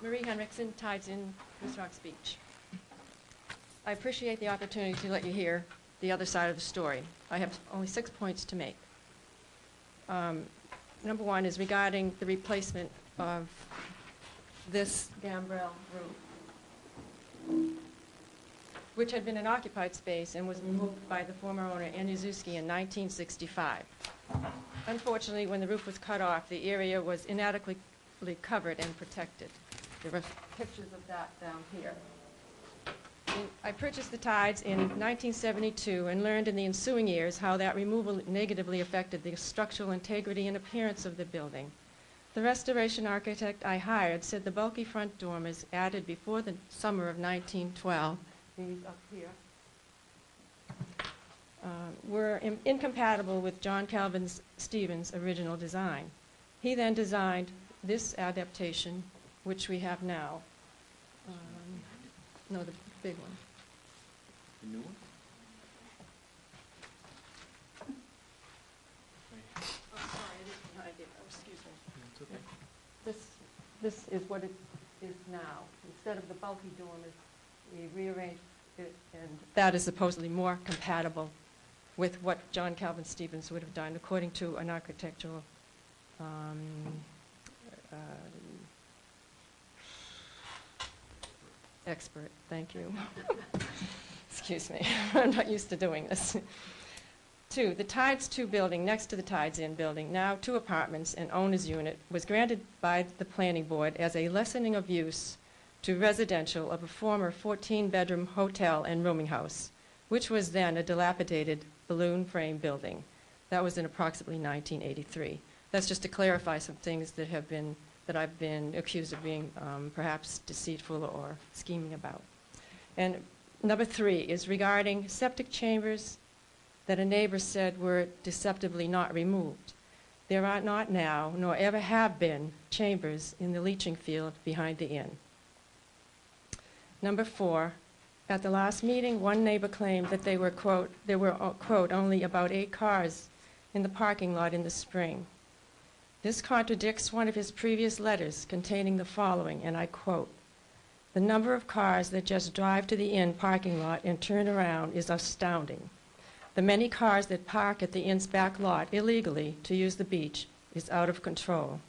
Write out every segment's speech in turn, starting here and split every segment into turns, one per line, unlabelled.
Marie Henriksen, Tides in Moose Rocks Beach. I appreciate the opportunity to let you hear the other side of the story. I have only 6 points to make. Number one is regarding the replacement of this gambrel roof, which had been an occupied space and was removed by the former owner, Januszewski, in 1965. Unfortunately, when the roof was cut off, the area was inadequately covered and protected. There are pictures of that down here. I purchased the Tides in 1972 and learned in the ensuing years how that removal negatively affected the structural integrity and appearance of the building. The restoration architect I hired said the bulky front dormers added before the summer of 1912, these up here, were incompatible with John Calvin Stevens' original design. He then designed this adaptation, which we have now. No, the big one.
The new one?
Oh, sorry, it is behind it. Oh, excuse me.
It's okay.
This is what it is now. Instead of the bulky dormers, we rearranged it, and that is supposedly more compatible with what John Calvin Stevens would have done, according to an architectural expert. Thank you. Excuse me. I'm not used to doing this. 2, the Tides 2 building next to the Tides Inn building, now 2 apartments and owner's unit, was granted by the planning board as a lessening of use to residential of a former 14-bedroom hotel and rooming house, which was then a dilapidated balloon frame building. That was in approximately 1983. That's just to clarify some things that I've been accused of being perhaps deceitful or scheming about. And number 3 is regarding septic chambers that a neighbor said were deceptively not removed. There are not now, nor ever have been, chambers in the leaching field behind the inn. Number 4, at the last meeting, one neighbor claimed that there were, quote, only about 8 cars in the parking lot in the spring. This contradicts one of his previous letters containing the following, and I quote, "The number of cars that just drive to the inn parking lot and turn around is astounding. The many cars that park at the inn's back lot illegally to use the beach is out of control.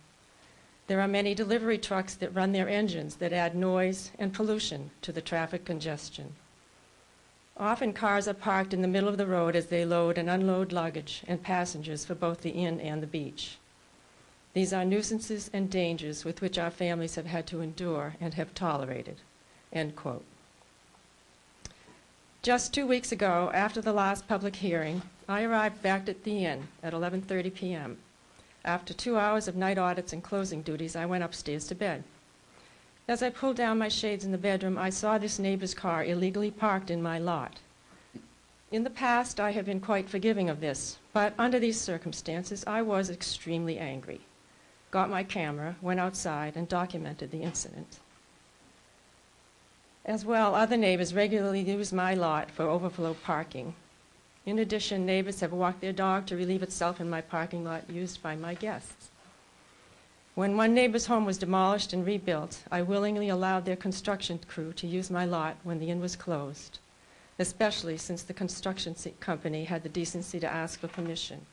There are many delivery trucks that run their engines that add noise and pollution to the traffic congestion. Often cars are parked in the middle of the road as they load and unload luggage and passengers for both the inn and the beach. These are nuisances and dangers with which our families have had to endure and have tolerated." End quote. Just 2 weeks ago, after the last public hearing, I arrived back at the inn at 11:30 p.m. After 2 hours of night audits and closing duties, I went upstairs to bed. As I pulled down my shades in the bedroom, I saw this neighbor's car illegally parked in my lot. In the past, I have been quite forgiving of this, but under these circumstances, I was extremely angry. Got my camera, went outside, and documented the incident. As well, other neighbors regularly use my lot for overflow parking. In addition, neighbors have walked their dog to relieve itself in my parking lot used by my guests. When one neighbor's home was demolished and rebuilt, I willingly allowed their construction crew to use my lot when the inn was closed, especially since the construction company had the decency to ask for permission.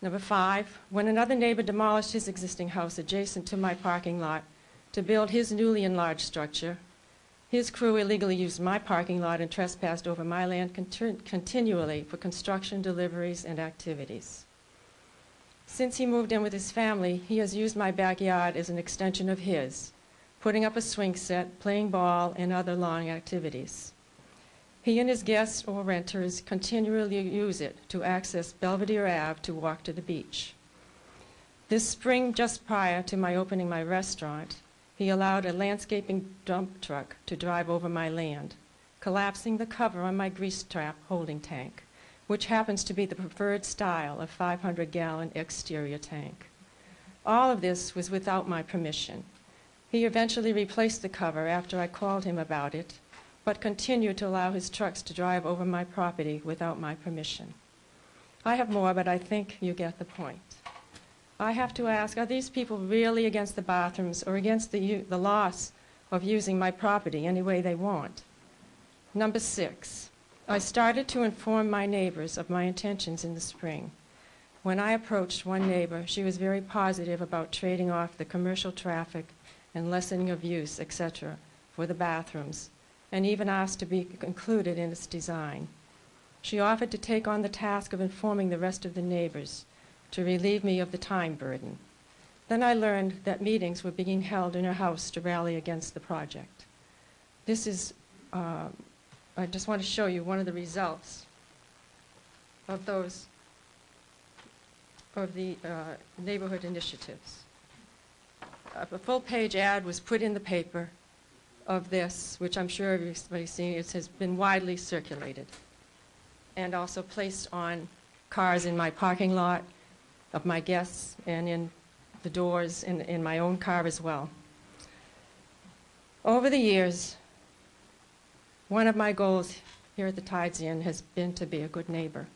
Number 5, when another neighbor demolished his existing house adjacent to my parking lot to build his newly enlarged structure, his crew illegally used my parking lot and trespassed over my land continually for construction, deliveries, and activities. Since he moved in with his family, he has used my backyard as an extension of his, putting up a swing set, playing ball, and other lawn activities. He and his guests or renters continually use it to access Belvedere Ave to walk to the beach. This spring, just prior to my opening my restaurant, he allowed a landscaping dump truck to drive over my land, collapsing the cover on my grease trap holding tank, which happens to be the preferred style of 500-gallon exterior tank. All of this was without my permission. He eventually replaced the cover after I called him about it, but continued to allow his trucks to drive over my property without my permission. I have more, but I think you get the point. I have to ask, are these people really against the bathrooms or against the loss of using my property any way they want? Number 6, I started to inform my neighbors of my intentions in the spring. When I approached one neighbor, she was very positive about trading off the commercial traffic and lessening of use, etc., for the bathrooms, and even asked to be included in its design. She offered to take on the task of informing the rest of the neighbors to relieve me of the time burden. Then I learned that meetings were being held in her house to rally against the project. This is, I just want to show you one of the results of those, of the neighborhood initiatives. A full-page ad was put in the paper of this, which I'm sure everybody's seen. It has been widely circulated, and also placed on cars in my parking lot of my guests and in the doors in my own car as well. Over the years, one of my goals here at the Tides Inn has been to be a good neighbor.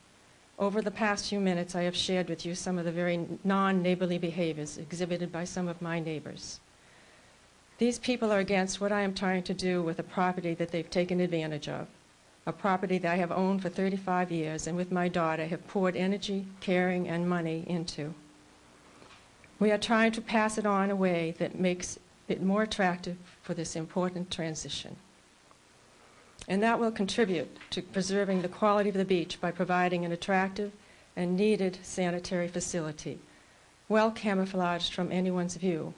Over the past few minutes, I have shared with you some of the very non-neighborly behaviors exhibited by some of my neighbors. These people are against what I am trying to do with a property that they've taken advantage of, a property that I have owned for 35 years and with my daughter have poured energy, caring, and money into. We are trying to pass it on in a way that makes it more attractive for this important transition. And that will contribute to preserving the quality of the beach by providing an attractive and needed sanitary facility, well camouflaged from anyone's view,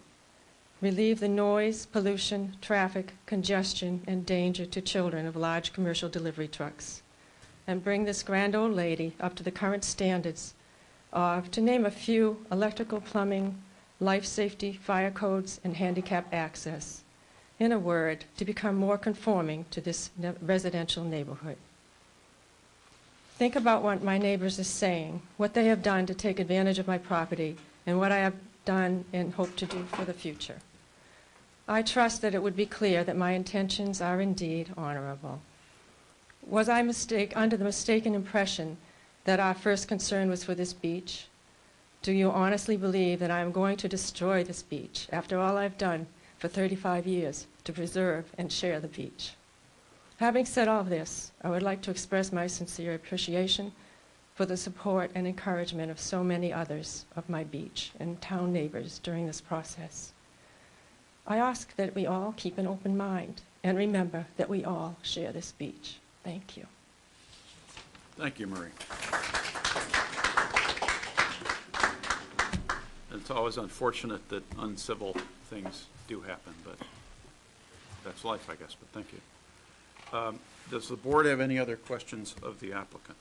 relieve the noise, pollution, traffic, congestion, and danger to children of large commercial delivery trucks, and bring this grand old lady up to the current standards of, to name a few, electrical, plumbing, life safety, fire codes, and handicap access. In a word, to become more conforming to this residential neighborhood. Think about what my neighbors are saying, what they have done to take advantage of my property, and what I have done and hope to do for the future. I trust that it would be clear that my intentions are indeed honorable. Was I under the mistaken impression that our first concern was for this beach? Do you honestly believe that I am going to destroy this beach after all I've done for 35 years to preserve and share the beach? Having said all this, I would like to express my sincere appreciation for the support and encouragement of so many others of my beach and town neighbors during this process. I ask that we all keep an open mind and remember that we all share this beach. Thank you.
Thank you, Marie. It's always unfortunate that uncivil things do happen, but that's life, I guess, but thank you. Does the board have any other questions of the applicant?